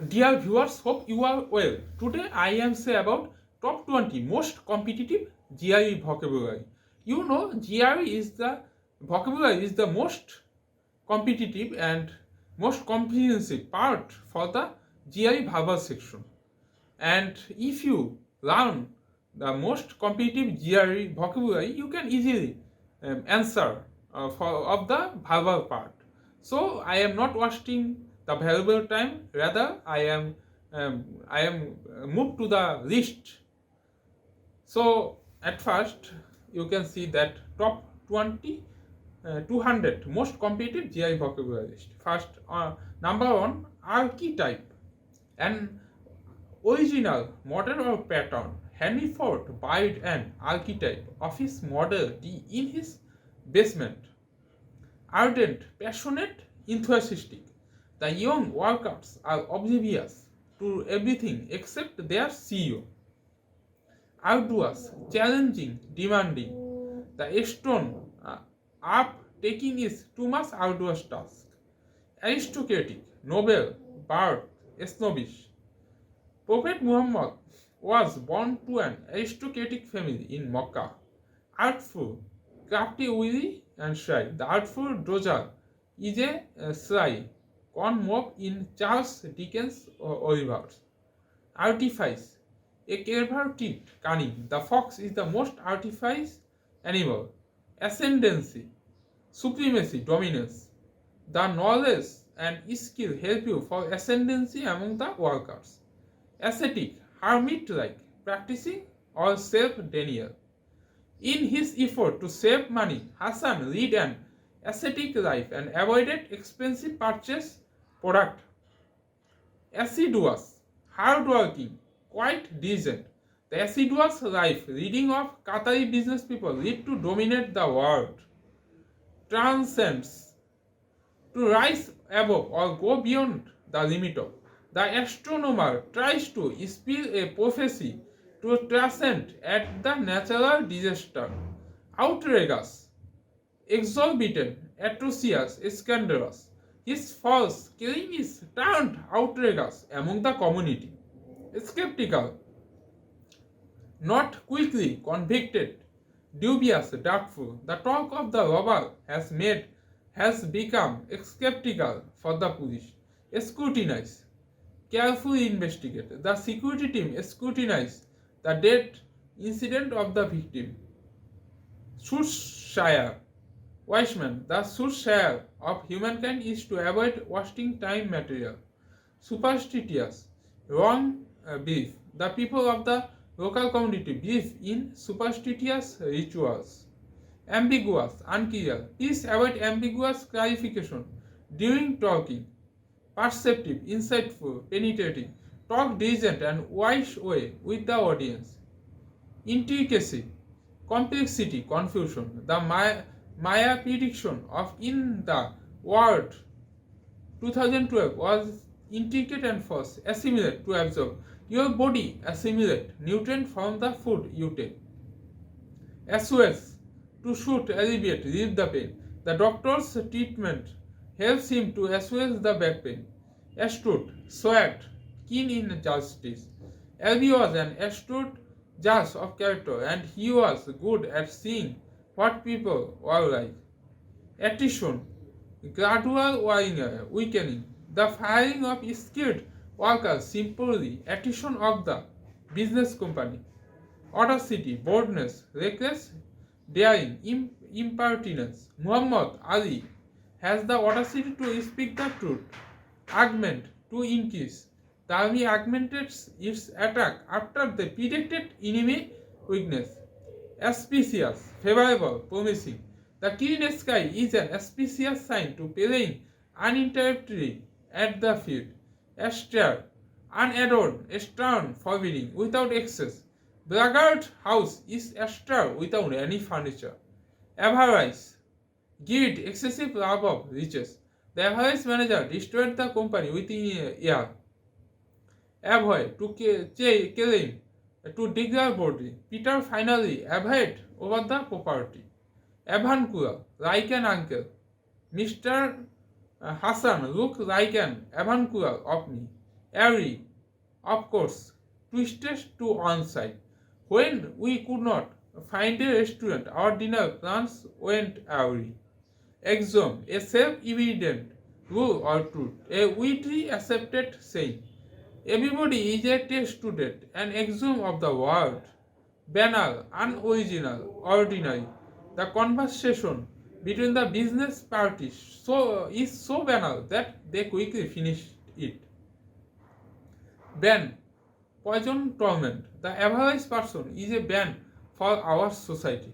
Dear viewers, hope you are well. Today I am say about top 20 most competitive GRE vocabulary. You know, GRE is the vocabulary is the most competitive and most comprehensive part for the GRE verbal section. And if you learn the most competitive GRE vocabulary, you can easily answer of the verbal part. So I am not wasting the valuable time. Rather, I am moved to the list. So at first, you can see that top 20, 200 most competitive GI vocabulary list. First, number one, archetype, an original model or pattern. Henry Ford buried an archetype of his Model T in his basement. Ardent, passionate, enthusiastic. The young workers are oblivious to everything except their CEO. Arduous, challenging, demanding. The stone up taking is too much arduous task. Aristocratic, noble, birth, snobbish. Prophet Muhammad was born to an aristocratic family in Makkah. Artful, crafty, wily, and shy. The artful dodger is a sly con mob in Charles Dickens' Olivers. Artifice, a clever trick, cunning. The fox is the most artifice animal. Ascendancy, supremacy, dominance. The knowledge and skill help you for ascendancy among the workers. Ascetic, hermit-like, practicing or self-denial. In his effort to save money, Hassan led an ascetic life and avoided expensive purchase product. Assiduous, hardworking, quite decent. The assiduous life leading of Qatari business people lead to dominate the world. Transcends, to rise above or go beyond the limit of. The astronomer tries to spill a prophecy to transcend at the natural disaster. Outrageous, exorbitant, atrocious, scandalous. His false claim is turned outrageous among the community. Skeptical, not quickly convicted, dubious, doubtful. The talk of the robber has become skeptical for the police. Scrutinize, carefully investigate. The security team scrutinize the death incident of the victim. Soothsayer, Weisman, the soothsayer of humankind is to avoid wasting time material. Superstitious, wrong belief. The people of the local community believe in superstitious rituals. Ambiguous, unclear. Please avoid ambiguous clarification during talking. Perceptive, insightful, penetrating. Talk decent and wise way with the audience. Intricacy, complexity, confusion. The Maya prediction of in the world 2012 was intricate and false. Assimilate, to absorb. Your body assimilate nutrient from the food you take. Assuage, to soothe, alleviate, relieve the pain. The doctor's treatment helps him to assuage the back pain. Astute, sweat, keen in justice. Albi was an astute judge of character, and he was good at seeing what people were like. Attrition, gradual weakening. The firing of skilled workers simply attrition of the business company. Audacity, boldness, reckless, daring, impertinence. Muhammad Ali has the audacity to speak the truth. Augment, to increase. The army augmented its attack after the predicted enemy weakness. Auspicious, favorable, promising. The clean sky is an auspicious sign to playing uninterruptedly at the field. Austere, unadorned, stern, forbidding, without excess. Braggart house is austere without any furniture. Avarice, greed, excessive love of riches. The average manager destroyed the company within a year. Avoid, to claim, to declare boldly. Peter finally avoid over the property. Avuncular, like an uncle. Mr. Hassan look like an avuncular of me. Every, of course, twisted to one side. When we could not find a restaurant, our dinner plans went awry. Axiom, a self-evident rule or truth, a widely accepted saying. Everybody is a test student, an axiom of the world. Banal, unoriginal, ordinary. The conversation between the business parties is so banal that they quickly finish it. Ban, poison torment. The average person is a ban for our society.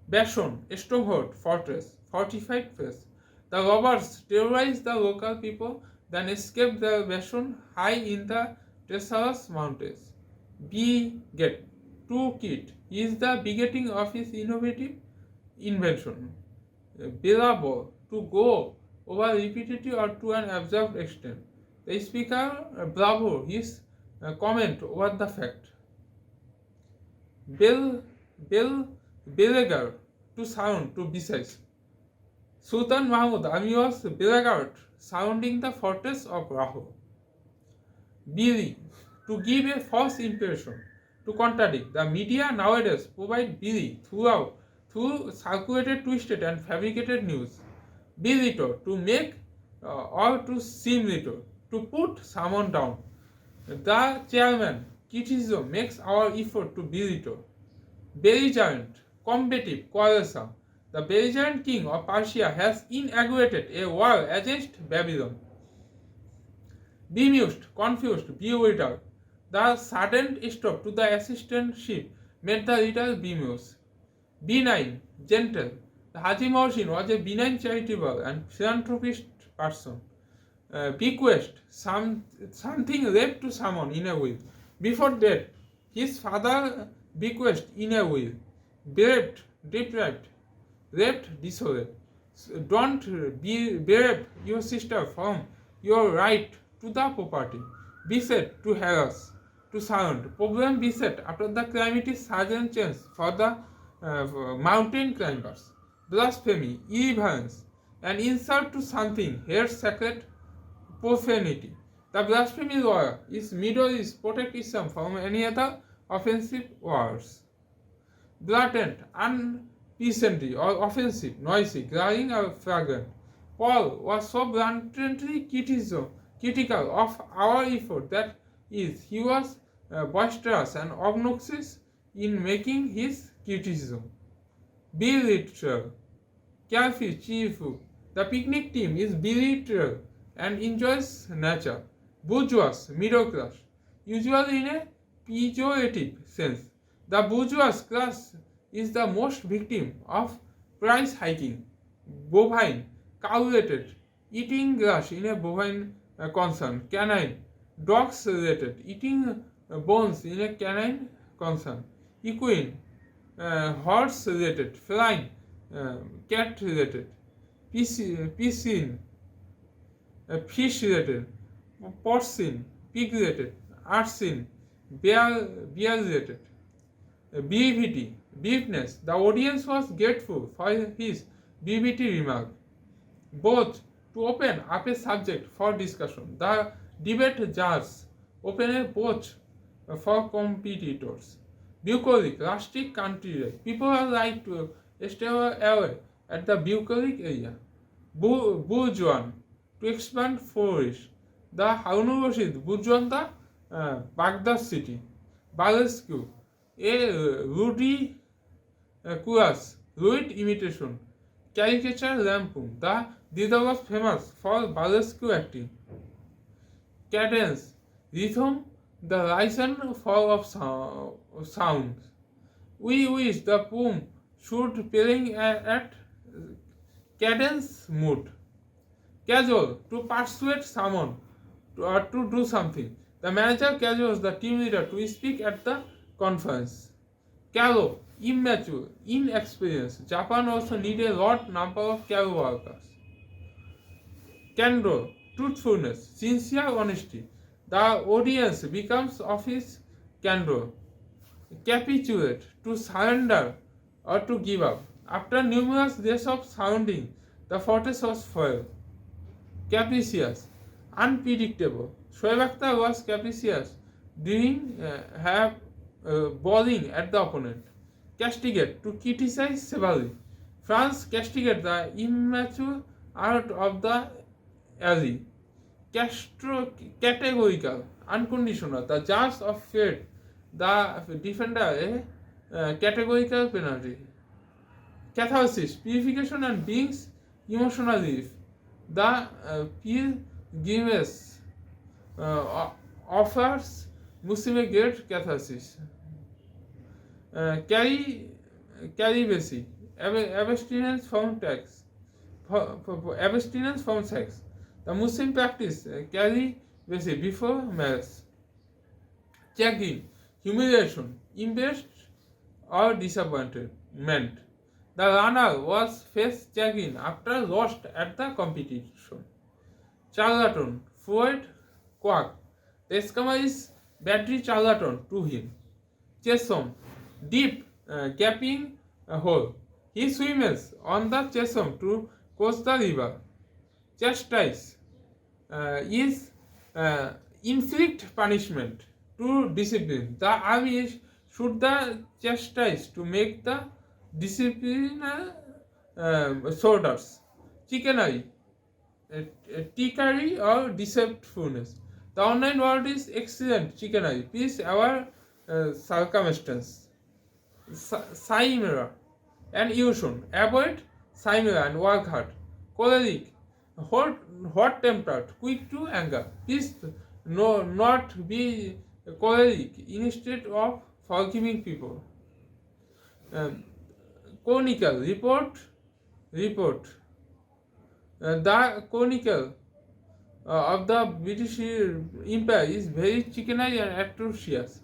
Bastion, stronghold, fortress, fortified place. The robbers terrorize the local people, then escape the bastion high in the treacherous mountains. Beget, to kid, is the begetting of his innovative invention. Billable, to go over repetitive or to an absurd extent. The speaker bravo his comment over the fact. Belegar, to sound, to besides. Sultan Mahmud Ami was beleaguered, sounding the fortress of Raho. Bili, to give a false impression, to contradict. The media nowadays provide Bili through circulated, twisted, and fabricated news. Belittle, to make or to seem little, to put someone down. The chairman criticism makes our effort to belittle. Belligerent, combative, quarrelsome. The belligerent king of Persia has inaugurated a war against Babylon. Bemused, confused, bewildered. The sudden stop to the assistant ship made the little bemused. Benign, gentle. The Haji Mohsin was a benign, charitable, and philanthropist person. Bequest, something left to someone in a will. Before death, his father bequest in a will. Bereft, deprived, left desolate. Don't bereft your sister from your right to the property. Beset, to harass, to sound. Problem beset after the calamity sudden change for the mountain climbers. Blasphemy, irreverence, an insult to something, here sacred profanity. The blasphemy law is Middle East protect Islam from any other offensive words. Blatant, unpleasantly or offensive, noisy, glaring or fragrant. Paul was so bluntly critical of our effort that he was boisterous and obnoxious in making his criticism. Belittle, carefree, cheerful. The picnic team is belittle and enjoys nature. Bourgeois, middle class, usually in a pejorative sense. The bourgeois class is the most victim of price hiking. Bovine, cow-related, eating grass in a bovine concern. Canine, dogs-related, eating bones in a canine concern. Equine, horse-related. Feline, cat-related. Piscine, fish-related. Porcine, pig-related. Arcine, bear-related. Brevity, briefness. The audience was grateful for his brevity remark. Both, to open up a subject for discussion. The debate jars open a both for competitors. Bucolic, rustic country. People are like to stay away at the bucolic area. Bourgeois, to expand flourish. The Harun Rashid bourgeois the Baghdad city. Burlesque, a ludicrous, rude imitation. Caricature lampoon. The leader was famous for burlesque acting. Cadence, rhythm, the rising fall of sounds. We wish the poem should playing at cadence mood. Casual, to persuade someone to do something. The manager casuals the team leader to speak at the conference. Callow, immature, inexperienced. Japan also need a large number of callow workers. Candor, truthfulness, sincere honesty. The audience becomes of his candor. Capitulate, to surrender or to give up. After numerous days of sounding, the fortress was foiled. Capricious, unpredictable, Shoaib Akhtar was capricious during bowling at the opponent. Castigate, to criticize severely. France castigate the immature art of the alley. Categorical, unconditional. The judge of fate, the defender a categorical penalty. Catharsis, purification and brings emotional relief. The pilgrimage offers Muslim a great catharsis. Celibacy, abstinence from abstinence from sex. The Muslim practice celibacy before marriage. Chagrin, humiliation, embarrassed or disappointment. The runner was faced chagrin after lost at the competition. Charlatan, Freud, quack. The scammer is battery charlatan to him. Chesum, deep, gaping hole. He swims on the chesum to cross the river. Chastise is inflict punishment to discipline. The army should the chastise to make the discipline soldiers. Chicanery, trickery or deceitfulness. The online world is excellent chicanery. Please our circumstance. Chimera and illusion. Avoid chimera and work hard. Choleric, hot tempered, quick to anger. Please not be choleric instead of forgiving people. Chronicle, report. The chronicle of the British Empire is very chicanery and atrocious.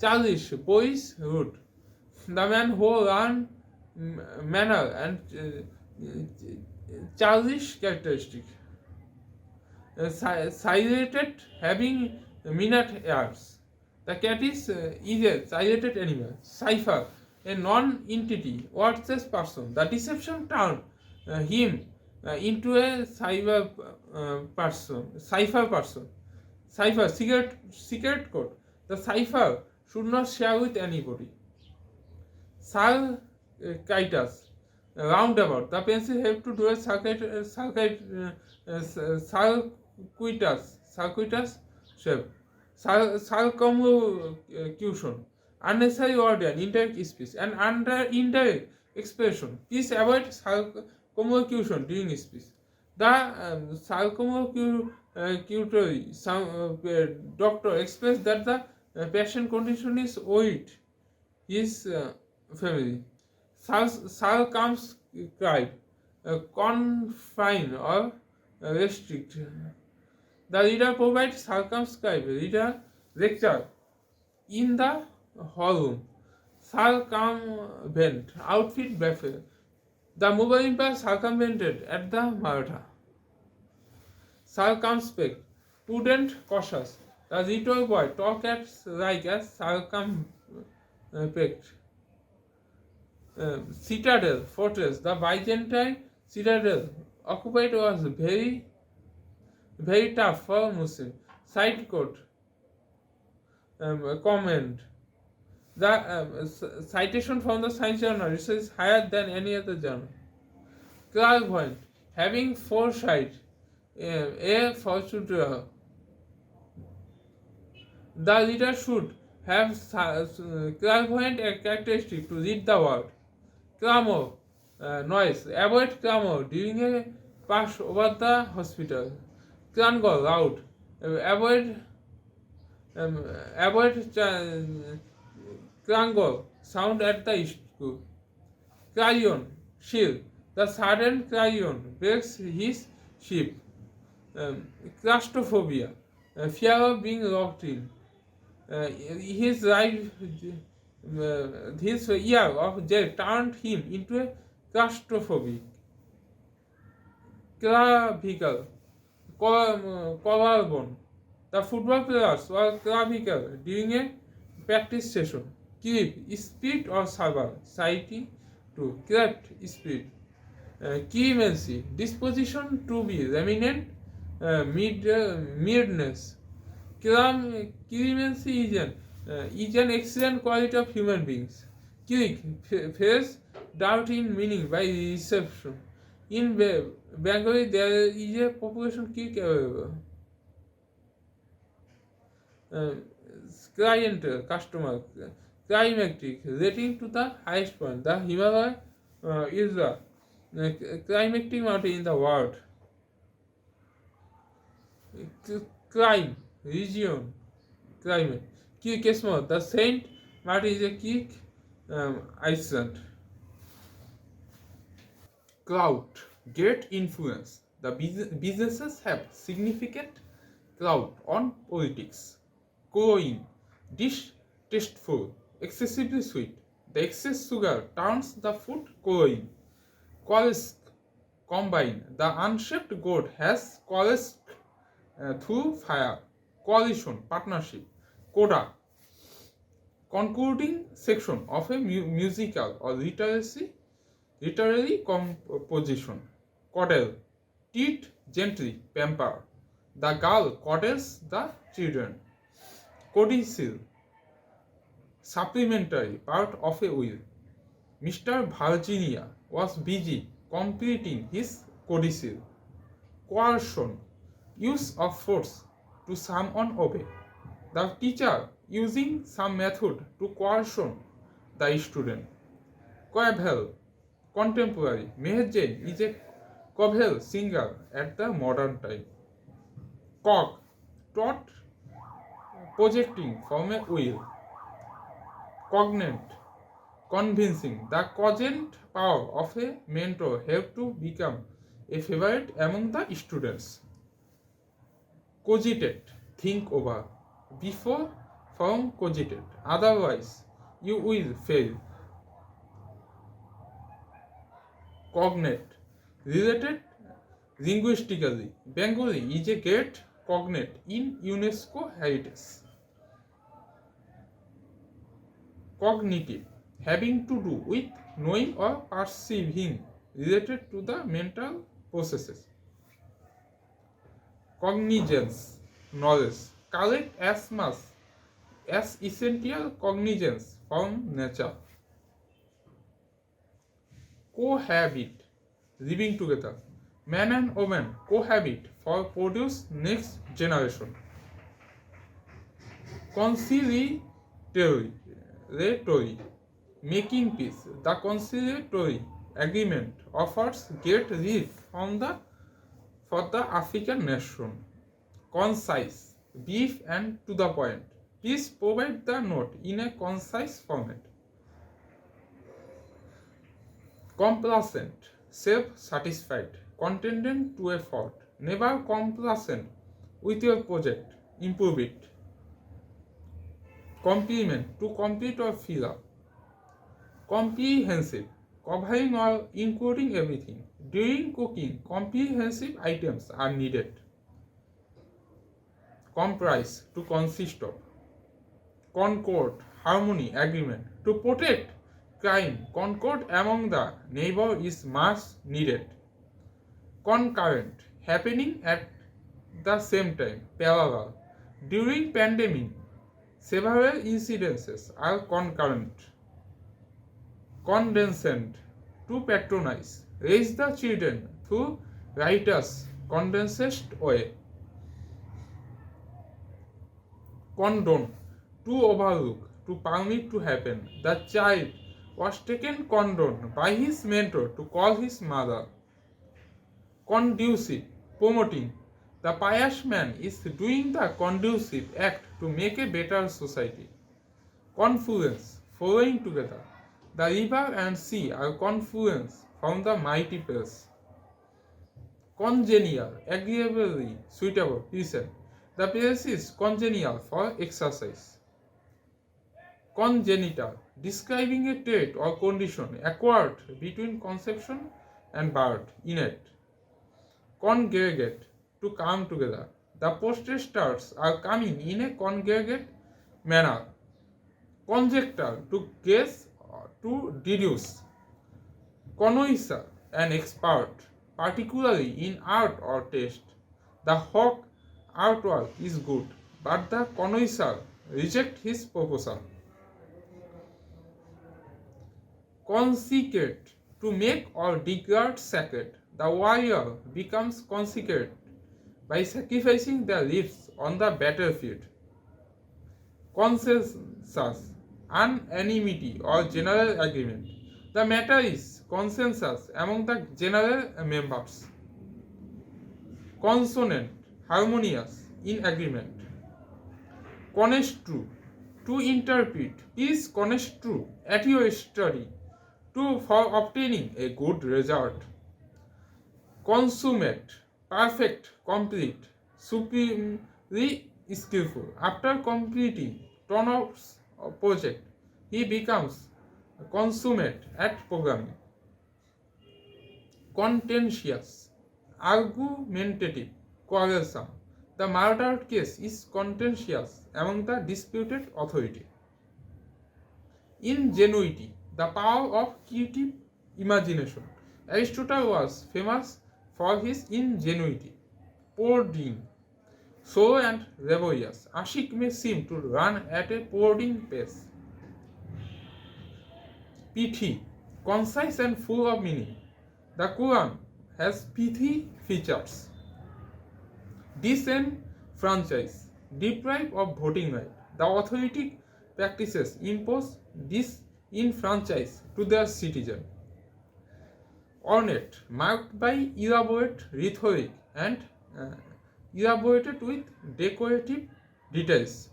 Childish, boyish, rude. The man who learned manner and childish characteristic. Silent, having minute ears. The cat is a silent animal. Cipher, a non-entity, worthless person. The deception turned him into a cipher person. Cipher, secret code. The cipher should not share with anybody. Circuitous, roundabout. The pencil helped to do a circuitous shape. Circumlocution, unnecessary word and indirect speech, and indirect expression. Please avoid circumlocution during speech. The circumlocutory doctor expressed that the patient condition is weight his family. Circumscribe, confine or restrict. The reader provides circumscribe reader lecture in the hall room. Circumvent, outfit baffle. The Mughal Empire circumvented at the Maratha. Circumspect, prudent, cautious. The little boy talk like as circumspect. Citadel, fortress. The Byzantine citadel occupied was very tough for Muslim. Side quote, comment. The citation from the Science Journal is higher than any other journal. Clairvoyant, having foresight, a fortune teller. The reader should have clairvoyant characteristic to read the word. Clamor, noise. Avoid clamor during a pass over the hospital. Clangor, loud. Avoid clangor, sound at the school. Clarion, shield. The sudden clarion breaks his ship. Claustrophobia, fear of being locked in. His year of jail turned him into a claustrophobic. Clavicle, collarbone. The football players were clavicle during a practice session. Creep, spirit or server. Society to craft, spirit. Clemency, disposition to be reminent, meredness. Clemency is an excellent quality of human beings. Crick face doubt in meaning by reception. In Bengali, there is a population crick available. Client, customer, climactic, rating to the highest point. The Himalaya is the climactic mountain in the world. Climb, region, climate. Kismo, the Saint Martin is a key Iceland. Cloud, great influence. The businesses have significant cloud on politics. Chlorine, distasteful, excessively sweet. The excess sugar turns the food chlorine. Coalesce, combine. The unshaped goat has coalesced through fire. Coalition, partnership. Coda, concluding section of a musical or literary composition. Coddle, teach gently, pamper. The girl coddles the children. Codicil, supplementary part of a will. Mr. Virginia was busy completing his codicil. Coercion, use of force to someone obey. The teacher using some method to coercion the student. Coeval, contemporary. Meher Jain is a coeval singer at the modern time. Cog, taught projecting from a will. Cognate, convincing. The cogent power of a mentor helped to become a favorite among the students. Cogitate, think over. Before from cogitate, otherwise you will fail. Cognate, related linguistically. Bengali is a great cognate in UNESCO heritage. Cognitive, having to do with knowing or perceiving, related to the mental processes. Cognizance, knowledge, collect as much as essential cognizance from nature. Cohabit, living together. Man and woman cohabit for produce next generation. Conciliatory, making peace. The conciliatory agreement offers great relief for the African nation. Concise, brief and to the point. Please provide the note in a concise format. Complacent, self-satisfied, contented to a fault. Never complacent with your project. Improve it. Complement, to complete or fill up. Comprehensive, covering or including everything. During cooking, comprehensive items are needed. Comprise, to consist of. Concord, harmony, agreement. To protect crime, concord among the neighbor is much needed. Concurrent, happening at the same time, parallel. During pandemic, several incidences are concurrent. Condescend, to patronize. Raise the children through righteous, condensed way. Condone, to overlook, to permit to happen. The child was taken condone by his mentor to call his mother. Conducive, promoting. The pious man is doing the conducive act to make a better society. Confluence, flowing together. The river and sea are confluence from the mighty place. Congenial, agreeably suitable, pleasant. The place is congenial for exercise. Congenital, describing a trait or condition acquired between conception and birth, innate. Congregate, to come together. The protesters are coming in a congregate manner. Conjecture, to guess, to deduce. Connoisseur, an expert, particularly in art or taste. The hawk artwork is good, but the connoisseur reject his proposal. Consecrate, to make or degrade sacred. The warrior becomes consecrate by sacrificing their lives on the battlefield. Consensus, unanimity or general agreement. The matter is consensus among the general members. Consonant, harmonious, in agreement. Construe, to interpret. Please construe at your study for obtaining a good result. Consummate, perfect, complete, supremely skillful. After completing ton of project, he becomes consummate at programming. Contentious, argumentative, quarrelsome. The murdered case is contentious among the disputed authority. Ingenuity, the power of creative imagination. Aristotle was famous for his ingenuity. Plodding, slow and laborious. Ashik may seem to run at a plodding pace. Pithy, concise and full of meaning. The Quran has pithy features. Disenfranchise, deprive of voting right. The authority practices impose disenfranchise to their citizen. Ornate, marked by elaborate rhetoric and elaborated with decorative details.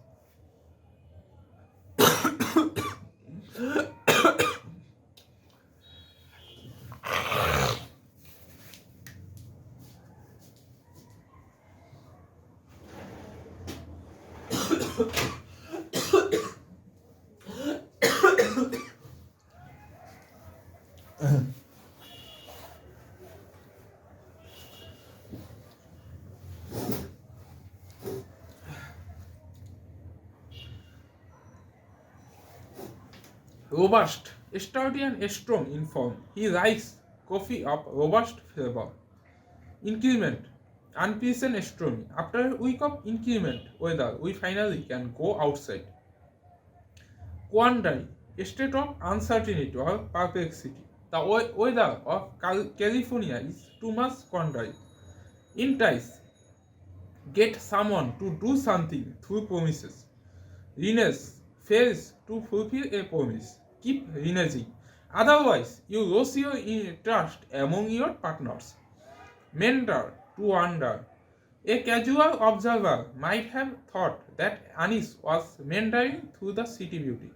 Robust, sturdy and strong in form. He likes coffee of robust flavor. Inclement, unpleasant stormy. After a week of inclement weather, we finally can go outside. Quandary, a state of uncertainty or perplexity. The weather of California is too much quandary. Entice, get someone to do something through promises. Renege, fails to fulfill a promise. Keep reneging. Otherwise, you lose your trust among your partners. Mentor, to wander. A casual observer might have thought that Anis was meandering through the city beauty.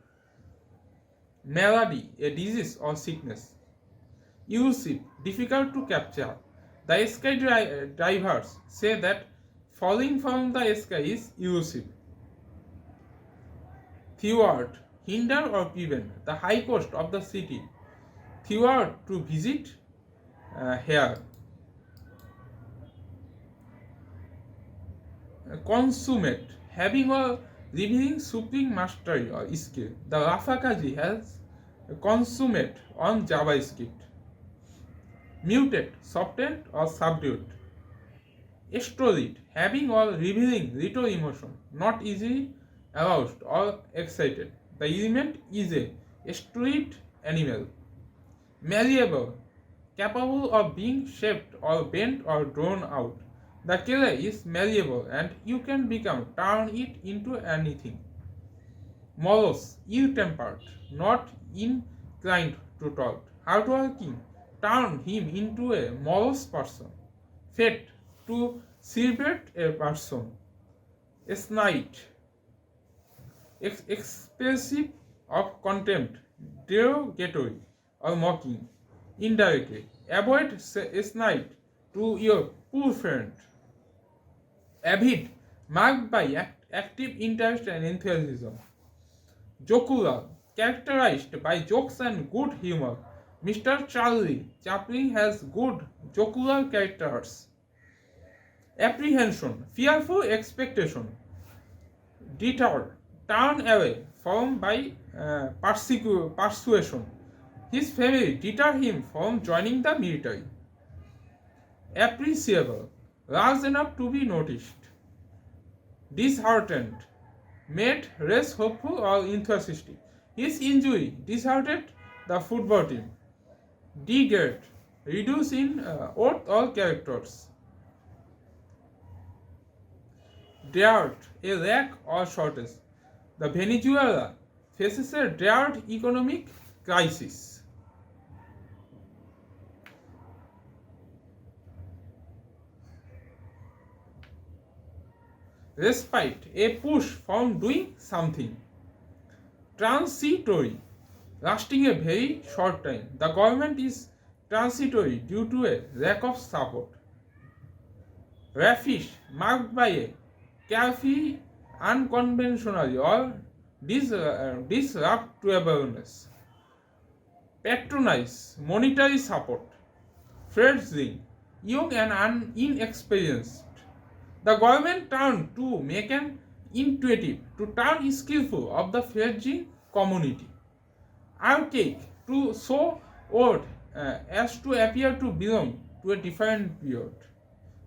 Malady, a disease or sickness. Elusive, difficult to capture. The sky divers say that falling from the sky is elusive. Thwart, hinder or prevent. The high cost of the city. Thwart, to visit here. Consummate, having or revealing supreme mastery or skill. The Rafakaji has consummate on JavaScript. Mutate, softened or subdued. Extrovert, having or revealing little emotion, not easily aroused or excited. The element is a street animal. Malleable, capable of being shaped or bent or drawn out. The clay is malleable and you can turn it into anything. Morose, ill-tempered, not inclined to talk. Hardworking, turn him into a morose person. Fate, to celebrate a person. Snide, expressive of contempt, derogatory or mocking. Indirectly, avoid snide to your poor friend. Avid, marked by active interest and enthusiasm. Jocular, characterized by jokes and good humor. Mr. Charlie Chaplin has good jocular characters. Apprehension, fearful expectation. Deter, turn away from by persuasion. His family deter him from joining the military. Appreciable, large enough to be noticed. disheartened, made less hopeful or enthusiastic. His injury disheartened the football team. Degrade, reduce in worth or characters. Drought, a lack or shortage. The Venezuela faces a drought economic crisis. Respite, a push from doing something. Transitory, lasting a very short time. The government is transitory due to a lack of support. Raffish, marked by a carefree, unconventional or disruptiveness. Patronize, monetary support. Fledgling, young and inexperienced. The government turned to make an intuitive, to turn skillful of the fledgling community. Archaic, to so old as to appear to belong to a different period.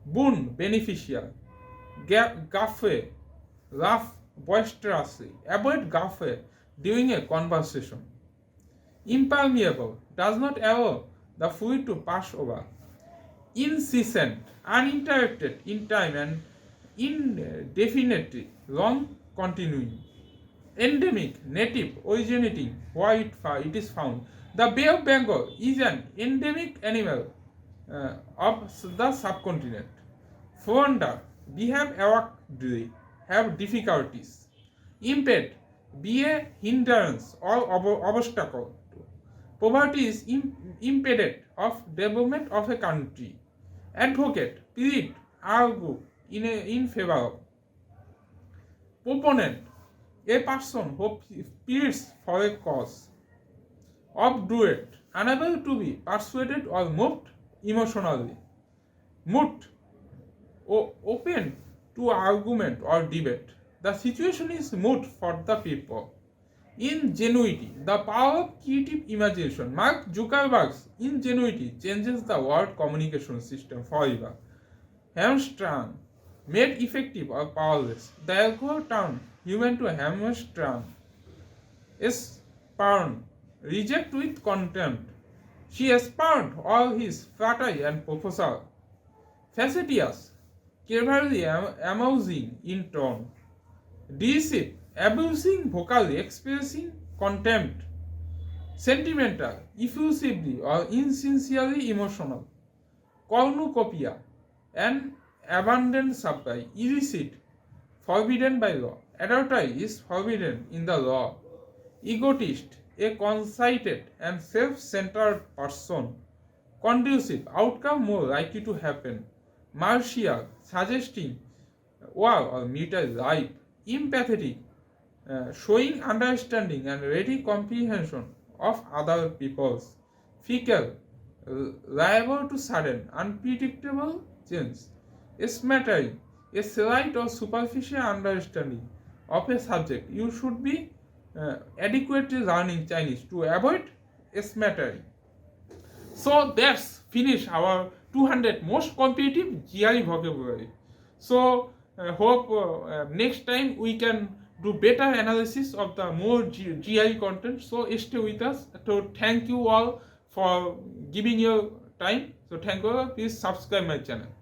Boon, beneficial. Gaffe, laugh boisterously. Avoid gaffe during a conversation. Impermeable, does not allow the fluid to pass over. Incessant, uninterrupted in time and indefinitely, long continuing. Endemic, native, originating where it is found. The Bay of Bengal is an endemic animal of the subcontinent. Flounder, behave awkwardly, have difficulties. Impede, be a hindrance or obstacle. Poverty is impeded of development of a country. Advocate, plead, argue in favor of. Proponent, a person who pleads for a cause. Obdurate, unable to be persuaded or moved emotionally. Moot, open to argument or debate. The situation is moot for the people. Ingenuity, the power of creative imagination. Mark Zuckerberg's ingenuity changes the world communication system forever. Hamstrung, made effective or powerless. The alcohol turned human to hamstrung. Spurned, reject with contempt. She spurned all his flattery and proposal. Facetious, cleverly amusing in tone. Derisive, abusing vocally, expressing contempt. Sentimental, effusively or insincerely emotional. Cornucopia, an abundant supply. Illicit, forbidden by law. Adultery is forbidden in the law. Egotist, a conceited and self-centered person. Conducive, outcome more likely to happen. Martial, suggesting war or military life. Empathetic, showing understanding and ready comprehension of other peoples. Fickle, liable to sudden, unpredictable change. Smattering, a slight or superficial understanding of a subject. You should be adequately learning Chinese to avoid smattering. So that's finish our 200 most competitive GRE vocabulary. So hope next time we can do better analysis of the more GRE content. So stay with us. So thank you all for giving your time. So thank you. Please subscribe my channel.